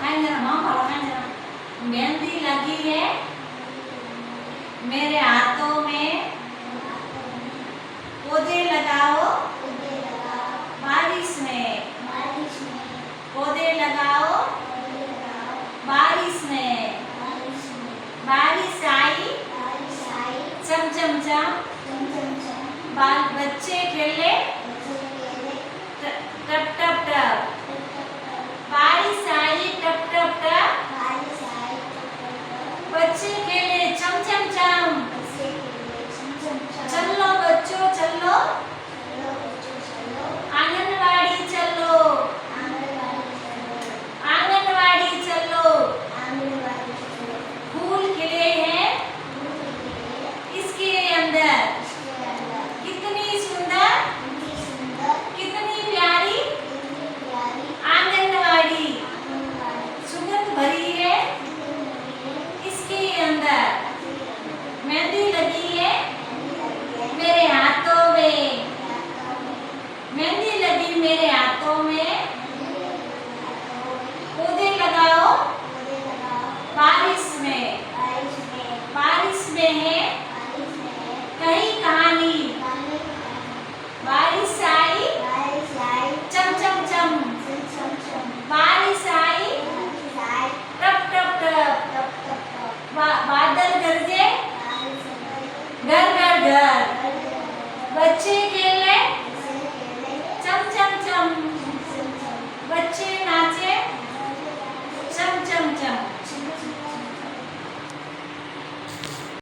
खाए जरा माँ भालो खाए जरा। मेहंदी लगी है मेरे हाथों में, पौधे लगाओ बारिश में, पौधे लगाओ बारिश में। बारिश आई चम चम चम, बाल बच्चे खेले टप टप टप। बारिश आई टप टप टप, बच्चे खेले चम चम चम। चलो बच्चों चलो, आंगनवाड़ी चलो, आंगनवाड़ी चलो। फूल खिले हैं इसके अंदर, कितनी सुंदर कितनी प्यारी आंगनवाड़ी। सुगंध भरी है इसके अंदर, मेहंदी लगी है मेरे हाथों में, मेहंदी लगी मेरे हाथों में। पौधे लगाओ बारिश में, बारिश में है कहीं कहानी। बारिश आई चम चम चम, बारिश आई टप टप टप। बादल गरजे घर घर घर, बच्चे खेले चम चम चम, बच्चे नाचे चम चम चम।